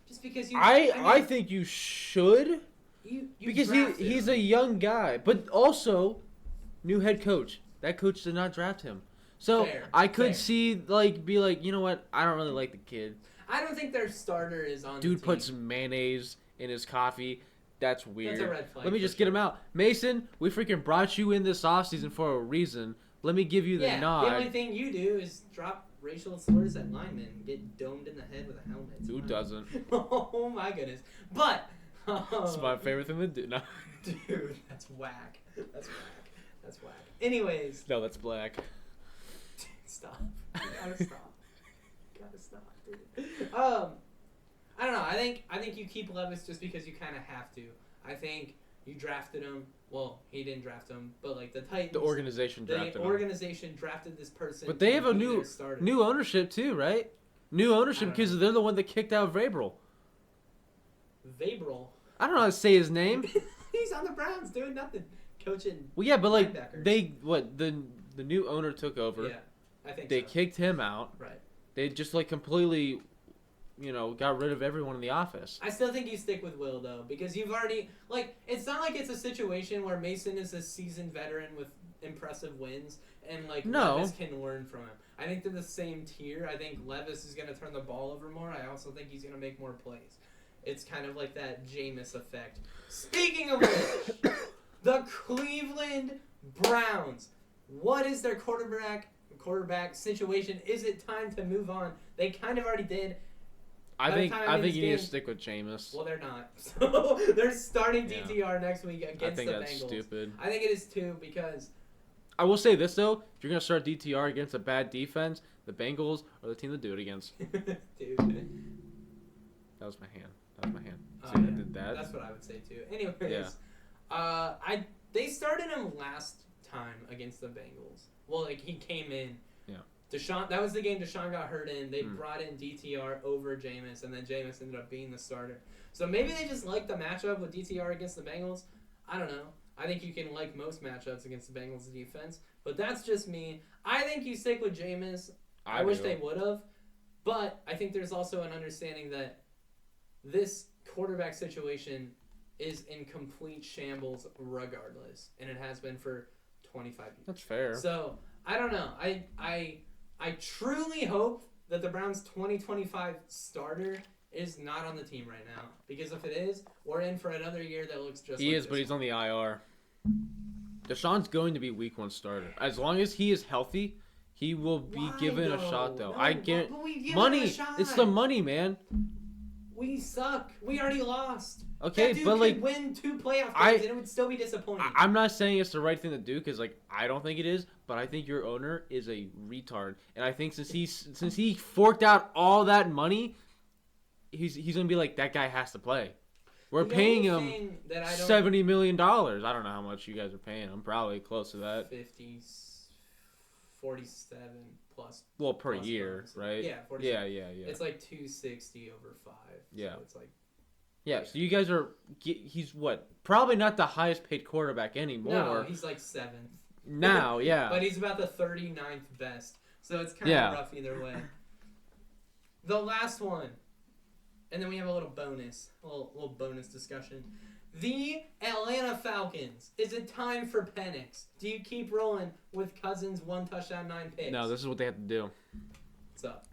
just because I think you should. Because he's a young guy, but also new head coach. That coach did not draft him. So I could see, like, be like, you know what? I don't really like the kid. I don't think their starter is on Dude the team. puts mayonnaise in his coffee. That's weird. That's a red flag. Let me just get him out. Mason, we freaking brought you in this offseason for a reason. Let me give you the nod. The only thing you do is drop racial slurs at linemen and get domed in the head with a helmet. Who doesn't? Oh, my goodness. But... It's my favorite thing to do. No. Dude, that's whack. That's whack. Anyways. No, that's black. Dude, stop. You gotta stop, dude. I don't know. I think you keep Levis just because you kind of have to. I think you drafted him. Well, he didn't draft him, but like the Titans. The organization drafted him. The organization drafted this person. But they have a new ownership too, right? New ownership because they're the one that kicked out Vrabel. Vrabel? I don't know how to say his name. He's on the Browns doing nothing. Coaching. Well, yeah, but like the new owner took over. Yeah, I think they kicked him out. Right. They just like completely, got rid of everyone in the office. I still think you stick with Will though, because you've already it's not like it's a situation where Mason is a seasoned veteran with impressive wins and Levis can learn from him. I think they're the same tier. I think Levis is going to turn the ball over more. I also think he's going to make more plays. It's kind of like that Jameis effect. Speaking of which, the Cleveland Browns. What is their quarterback situation? Is it time to move on? They kind of already did. I think you need to stick with Jameis. Well, they're not. So they're starting DTR next week against the Bengals. I think that's stupid. I think it is too because... I will say this, though. If you're going to start DTR against a bad defense, the Bengals are the team to do it against. Dude. That was my hand. See, I did that? That's what I would say, too. Anyways, they started him last time against the Bengals. Well, he came in. Yeah. Deshaun, that was the game Deshaun got hurt in. They brought in DTR over Jameis, and then Jameis ended up being the starter. So maybe they just like the matchup with DTR against the Bengals. I don't know. I think you can like most matchups against the Bengals defense, but that's just me. I think you stick with Jameis. I wish they would have, but I think there's also an understanding that this quarterback situation is in complete shambles regardless, and it has been for 25 years. That's fair. So I don't know. I truly hope that the Browns' 2025 starter is not on the team right now. Because if it is, we're in for another year that looks just He like is, this but he's one. on the IR. Deshaun's going to be week 1 starter. As long as he is healthy, he will be Why, given a though? shot, though. No, I get but we give him money. a shot. It's the money, man. We suck. We already lost. Okay, that dude but could like, win 2 playoff games I- and it would still be disappointing. I'm not saying it's the right thing to do because like I don't think it is, but I think your owner is a retard, and I think since he forked out all that money, he's gonna be like, that guy has to play. We're The paying only him thing that I don't $70 million. I don't know how much you guys are paying him. Probably close to that. 50, 47 plus. Well, per plus year, bonus. right? Yeah, 47. Yeah. It's like 260 over 5. Yeah. So it's like Yeah, so you guys are. He's what? Probably not the highest paid quarterback anymore. no, he's like 7th. Now, yeah. But he's about the 39th best. So it's kind Yeah. of rough either way. The last one. And then we have a little bonus. A little bonus discussion. The Atlanta Falcons. Is it time for Penix? Do you keep rolling with Cousins 1 touchdown, 9 picks? No, this is what they have to do. What's up?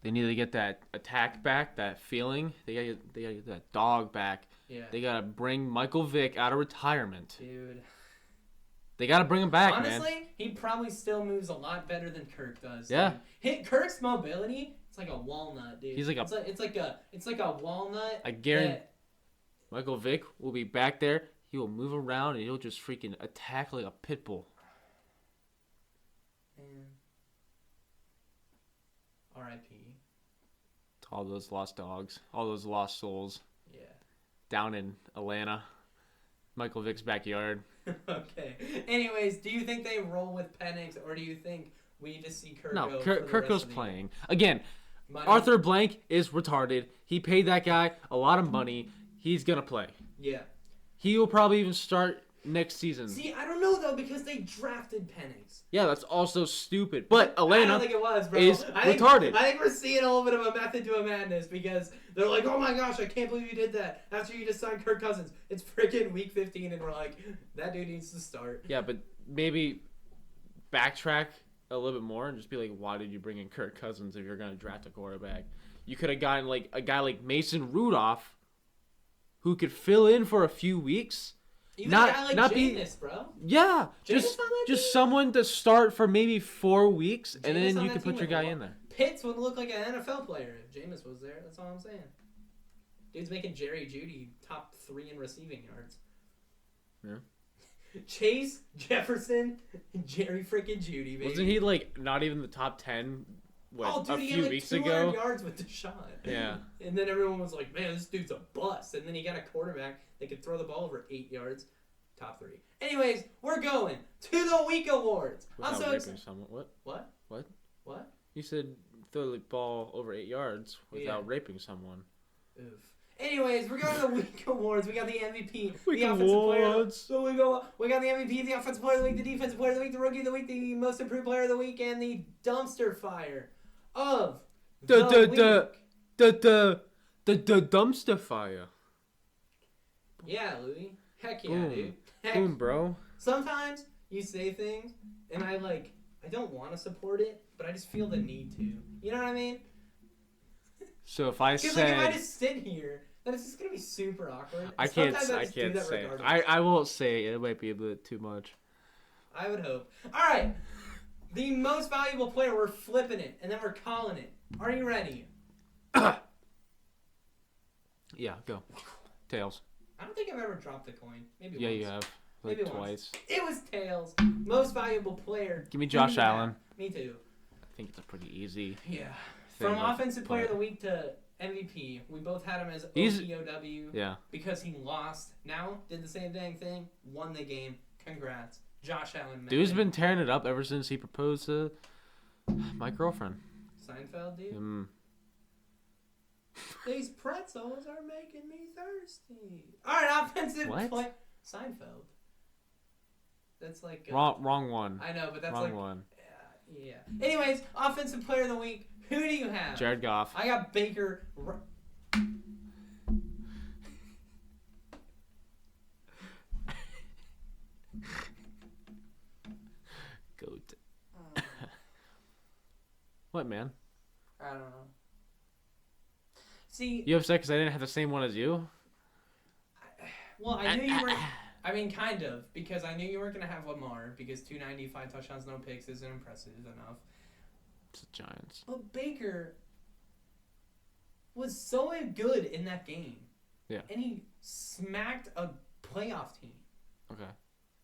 They need to get that attack back, that feeling. They gotta get that dog back. Yeah. They gotta bring Michael Vick out of retirement. Dude. They gotta bring him back, Honestly, man. he probably still moves a lot better than Kirk does. Yeah. Dude. Kirk's mobility, it's like a walnut, dude. He's like it's like a walnut. I guarantee that- Michael Vick will be back there. He will move around and he'll just freaking attack like a pit bull. Man. R.I.P. To all those lost dogs, all those lost souls Yeah. down in Atlanta, Michael Vick's backyard. Okay. Anyways, do you think they roll with Penix, or do you think we just see Kirk No, go for Kirk the goes rest of the playing again. year? Money? Arthur Blank is retarded. He paid that guy a lot of money. He's gonna play. Yeah. He will probably even start next season. See, I don't know though because they drafted Penix. Yeah, that's also stupid. But I don't Atlanta think it was, bro. is I think, retarded. I think we're seeing a little bit of a method to a madness because they're like, oh my gosh, I can't believe you did that after you just signed Kirk Cousins. It's freaking week 15 and we're like, that dude needs to start. Yeah, but maybe backtrack a little bit more and just be like, why did you bring in Kirk Cousins if you're gonna draft a quarterback? You could have gotten like a guy like Mason Rudolph, who could fill in for a few weeks. Even Not- a guy like not be- Jameis, bro. Yeah, Jameis just on that just team? someone to start for maybe 4 weeks, and Jameis then on you that could put team your would guy lo- in there. Pitts would look like an NFL player if Jameis was there. That's all I'm saying. Dude's making Jerry Jeudy top 3 in receiving yards. Yeah. Chase, Jefferson, Jerry freaking Jeudy, baby. Wasn't he like not even the top 10? Oh, dude, a he few had like weeks 200 ago? yards with Deshaun. Yeah. And then everyone was like, man, this dude's a bust. And then he got a quarterback that could throw the ball over 8 yards. Top 3. Anyways, we're going to the week awards. I'm Without so raping excited. someone. What? What? You said throw the ball over 8 yards without Yeah. raping someone. Oof. Anyways, we're going to the week awards. We got the MVP, Week the offensive player. awards. So we got the MVP, the offensive player of the week, the defensive player of the week, the rookie of the week, the most improved player of the week, and the dumpster fire of the week. The dumpster fire. Yeah, Louis. Heck yeah, Boom. dude. Heck. Boom, bro. Sometimes you say things, and I don't want to support it, but I just feel the need to. You know what I mean? So if I Because said if I just sit here, then it's just gonna be super awkward. I can't Sometimes I just do can't that say it. regardless. I won't say it. It might be a bit too much. I would hope. All right, the most valuable player. We're flipping it, and then we're calling it. Are you ready? Yeah, go. Tails. I don't think I've ever dropped the coin. Maybe Yeah, once. you have. Like Maybe once. twice. It was tails. Most valuable player. Give me Who Josh do you have? Allen. Me too. I think it's a pretty easy Yeah. thing. From to offensive player of put. the week to MVP, we both had him as He's- OPOW Yeah. because he lost. Now did the same dang thing, won the game. Congrats, Josh Allen. Dude's man. been tearing it up ever since he proposed to my girlfriend. Seinfeld, dude. These pretzels are making me thirsty. All right, offensive What? play. Seinfeld. That's like Wrong one. I know, but that's Wrong like one. yeah. Anyways, offensive player of the week. Who do you have? Jared Goff. I got Baker. Goat. What, man? I don't know. See, You upset because I didn't have the same one as you? well, I knew you were. I mean, kind of, because I knew you weren't gonna have Lamar because 295 touchdowns, no picks isn't impressive enough. It's the Giants. But Baker was so good in that game. Yeah. And he smacked a playoff team. Okay.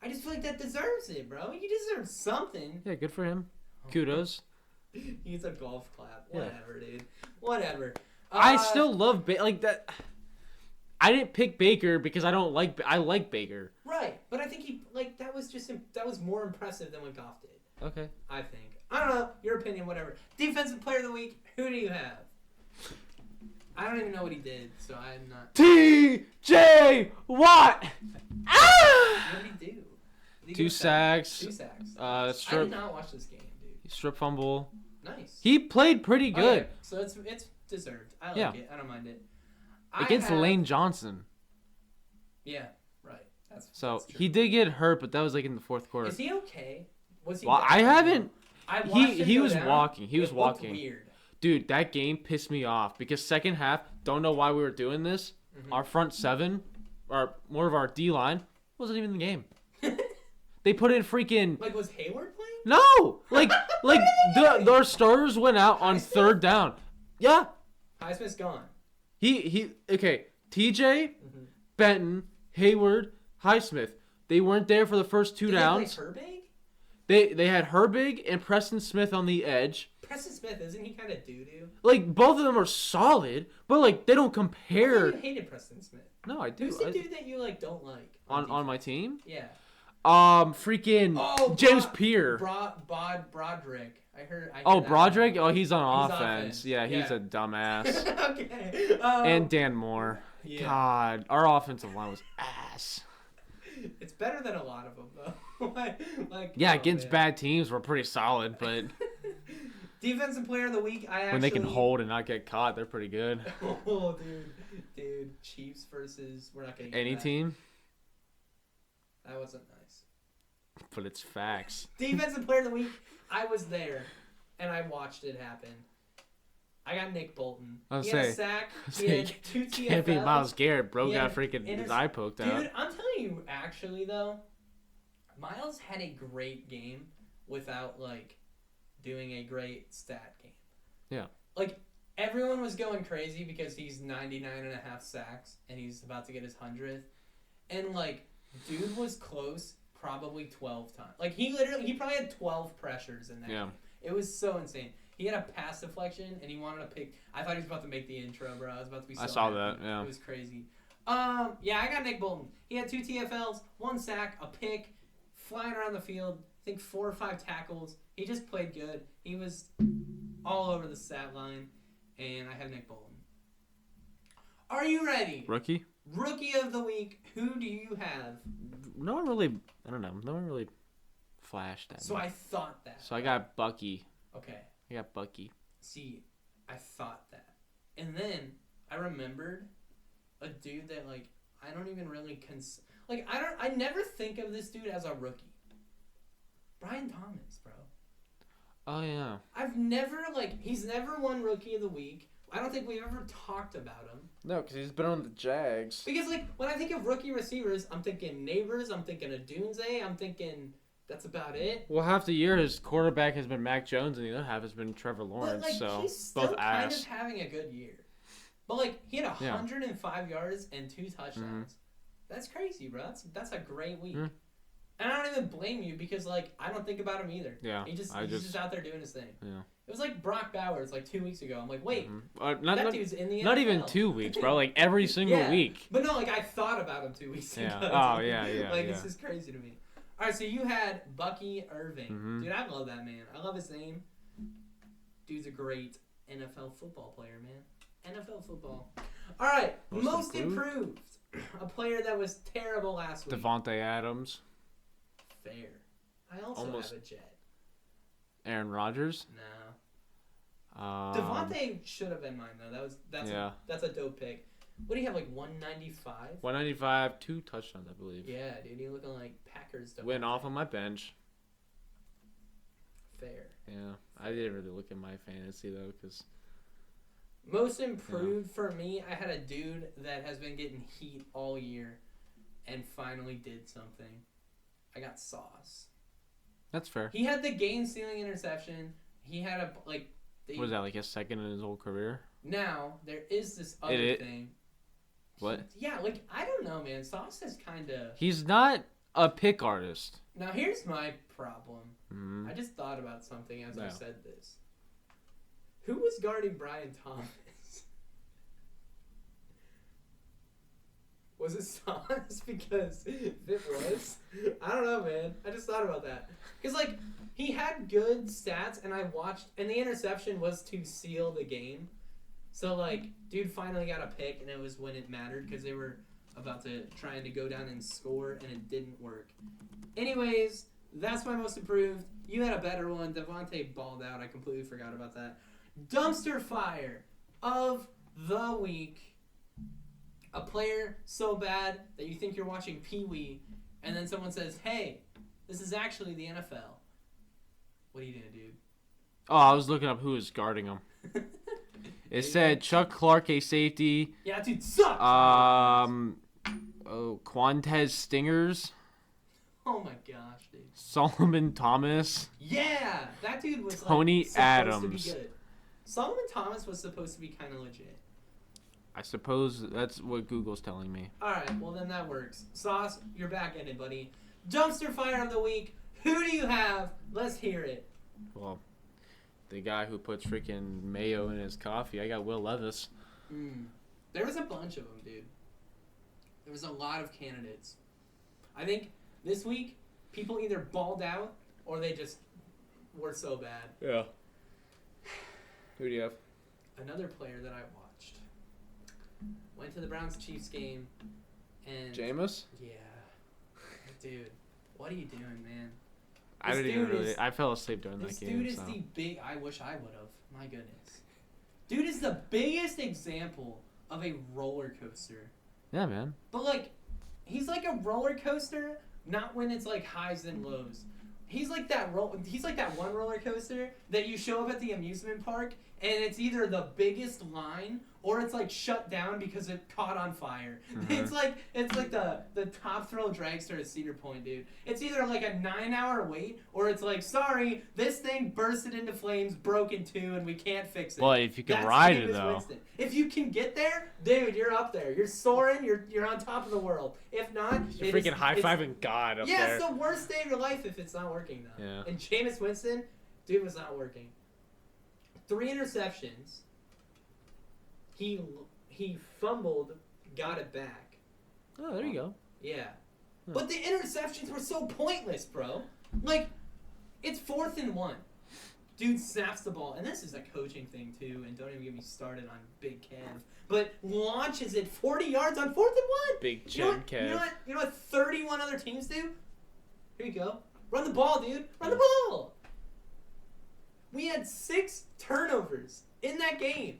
I just feel like that deserves it, bro. You deserve something. Yeah, good for him. Kudos. He's a golf clap. Yeah. Whatever, dude. Whatever. I still love like that. I didn't pick Baker because I like Baker. Right, but I think that was more impressive than what Goff did. Okay. I think. I don't know. Your opinion, whatever. Defensive player of the week. Who do you have? I don't even know what he did, so I'm not. T.J. Watt. What did he do? Did he 2 get sacks. 2 sacks. I I did not watch this game, dude. Strip fumble. Nice. He played pretty good. Okay, so it's deserved. I like Yeah. it. I don't mind it. Against Lane Johnson. Yeah, right. That's So true. he did get hurt, but that was like in the fourth quarter. Is he okay? Was he? Well, down? I haven't. I watched him He go was down. walking. He was It looked walking. Weird. Dude, that game pissed me off because second half, don't know why we were doing this. Mhm. Our front seven, or more of our D line, wasn't even in the game. They put in freaking Like, was Hayward playing? no, like our starters went out on Highsmith? third down. Yeah, Highsmith's gone. he okay. TJ, Mm-hmm. Benton, Hayward, Highsmith. They weren't there for the first 2 downs. Did they play Herbig? They had Herbig and Preston Smith on the edge. Preston Smith, isn't he kind of doo-doo? Like both of them are solid, but like they don't I compare. thought you hated Preston Smith. No, I do. Who's the dude that you don't like? On my team? Yeah. Freaking James Pierre. Broderick. I heard Broderick? that. Oh, he's on He's offense. offense. Yeah, he's Yeah. a dumbass. Okay. And Dan Moore. Yeah. God, our offensive line was ass. It's better than a lot of them, though. like Yeah, oh, against man. bad teams, we're pretty solid, but Defensive player of the week, when they can hold and not get caught, they're pretty good. Oh, dude, Chiefs versus we're not getting Any that. team, That wasn't nice. but it's facts. Defensive player of the week, I was there, and I watched it happen. I got Nick Bolton. I was He had a say- sack. He had 2 TFLs. Can't be Myles Garrett, bro. He Got had freaking his eye poked out. Dude, I'm telling you, actually though, Miles had a great game without doing a great stat game. Yeah. Like everyone was going crazy because he's 99.5 sacks and he's about to get his 100th, and dude was close probably 12 times. Like he probably had 12 pressures in that game. It was so insane. He had a pass deflection and he wanted to pick. I thought he was about to make the intro, bro. I was about to be so I saw happy. that, yeah. It was crazy. Yeah, I got Nick Bolton. He had 2 TFLs, 1 sack, a pick, flying around the field. I think 4 or 5 tackles. He just played good. He was all over the stat line, and I have Nick Bolton. Are you ready? Rookie? Rookie of the week. Who do you have? No one really. I don't know. No one really flashed at So me. I thought that. So I got Bucky. Okay. I got Bucky. See, I thought that. And then I remembered a dude that I don't even really I never think of this dude as a rookie. Brian Thomas, bro. Oh yeah. I've never he's never won rookie of the week. I don't think we've ever talked about him. No, because he's been on the Jags. Because when I think of rookie receivers, I'm thinking Neighbors, I'm thinking of Dunze, I'm thinking that's about it. Well, half the year his quarterback has been Mac Jones, and the other half has been Trevor Lawrence. But So he's still both kind ass. of having a good year. But he had 105 yards and 2 touchdowns. Mm-hmm. That's crazy, bro. That's a great week. Mm. And I don't even blame you because I don't think about him either. Yeah. He's just out there doing his thing. Yeah. It was like Brock Bowers 2 weeks ago. I'm like, wait, Mm-hmm. that dude's in the NFL. Not even 2 weeks, bro. Every single Yeah. week. But no, I thought about him 2 weeks Yeah. ago. Oh, yeah. It's just crazy to me. All right, so you had Bucky Irving. Mhm. Dude, I love that man. I love his name. Dude's a great NFL football player, man. NFL football. All right, most improved. A player that was terrible last week. Devontae Adams. Fair. I also Almost. have a Jet. Aaron Rodgers. No. Devontae should have been mine though. That's a dope pick. What do you have 195? 195, 2 touchdowns, I believe. Yeah, dude, you looking like Packers. Went off on my bench. fair. Yeah, I didn't really look at my fantasy though, because Most improved for me, I had a dude that has been getting heat all year and finally did something. I got Sauce. that's fair. He had the game-stealing interception. He had a, like... Was that like his second in his whole career? Now, there is this other thing. What? Yeah, like, I don't know, man. Sauce is kind of... He's not a pick artist. Now, here's my problem. Mm-hmm. I just thought about something as I No. said this. Who was guarding Brian Thomas? Was it Sauce? Because if it was, I don't know, man. I just thought about that. Because, like, he had good stats, and I watched, and the interception was to seal the game. So, like, dude finally got a pick, and it was when it mattered, because they were about to trying to go down and score, and it didn't work. Anyways, that's my most improved. You had a better one. Devontae balled out. I completely forgot about that. Dumpster fire of the week. A player so bad that you think you're watching Pee-wee, and then someone says, hey, this is actually the NFL. What are you gonna do? Oh, I was looking up who was guarding him. It said Chuck Clark, a safety. Yeah, dude, sucks. Quantez Stingers. Oh my gosh, dude. Solomon Thomas. Yeah, that dude was Tony supposed Adams. to be good. Solomon Thomas was supposed to be kind of legit. I suppose that's what Google's telling me. All right, well then that works. Sauce, you're back in it, buddy. Dumpster fire of the week. Who do you have? Let's hear it. Well, the guy who puts freaking mayo in his coffee. I got Will Levis. There was a bunch of them, dude. There was a lot of candidates. I think this week, people either balled out or they just were so bad. Yeah. Who do you have? Another player that I watched went to the Browns-Chiefs game, and... Jameis? Yeah. Dude, what are you doing, man? I didn't even really... I fell asleep during that game. This dude is the big... I wish I would have. My goodness. Dude is the biggest example of a roller coaster. Yeah, man. But, like, he's like a roller coaster, not when it's, like, highs and lows. He's like that one roller coaster that you show up at the amusement park, and it's either the biggest line or it's like shut down because it caught on fire. Mm-hmm. It's like the Top Thrill Dragster at Cedar Point, dude. It's either like a 9-hour wait or it's like, sorry, this thing bursted into flames, broke in two, and we can't fix it. Well, if you can ride it though. Winston. If you can get there, dude, you're up there. You're soaring. You're on top of the world. If not, you're freaking high-fiving God up there. Yeah, it's the worst day of your life if it's not working though. Yeah. And Jameis Winston, dude, was not working. 3 interceptions. He fumbled, got it back. Oh, there you go. Yeah. But the interceptions were so pointless, bro. Like, it's 4th and 1. Dude snaps the ball, and this is a coaching thing too, and don't even get me started on Big Kev. But launches it 40 yards on 4th and 1. Big Chin Kev. You know what 31 other teams do? Here you go. Run the ball, dude. Run the ball. We had 6 turnovers in that game.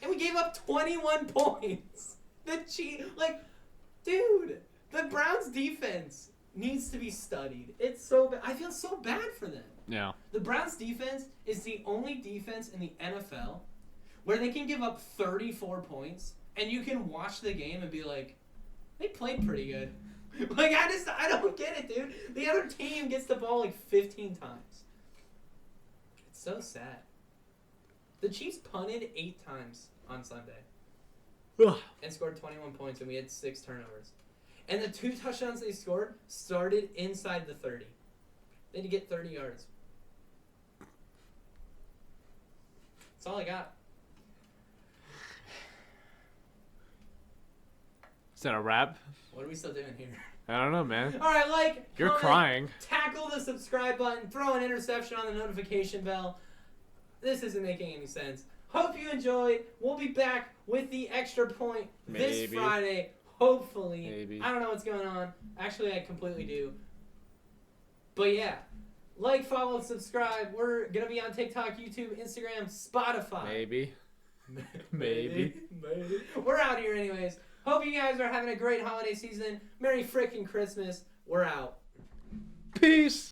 And we gave up 21 points. Dude, the Browns defense needs to be studied. It's so bad. I feel so bad for them. Yeah. The Browns defense is the only defense in the NFL where they can give up 34 points and you can watch the game and be like, they played pretty good. Like, I don't get it, dude. The other team gets the ball like 15 times. It's so sad. The Chiefs punted 8 times on Sunday and scored 21 points, and we had 6 turnovers. And the 2 touchdowns they scored started inside the 30. They had to get 30 yards. That's all I got. Is that a wrap? What are we still doing here? I don't know, man. All right, You're comment, crying. Tackle the subscribe button, throw an interception on the notification bell. This isn't making any sense. Hope you enjoyed. We'll be back with the extra point this Friday. Hopefully. Maybe. I don't know what's going on. Actually, I completely do. But yeah. Like, follow, subscribe. We're going to be on TikTok, YouTube, Instagram, Spotify. Maybe. Maybe. We're out here anyways. Hope you guys are having a great holiday season. Merry frickin' Christmas. We're out. Peace.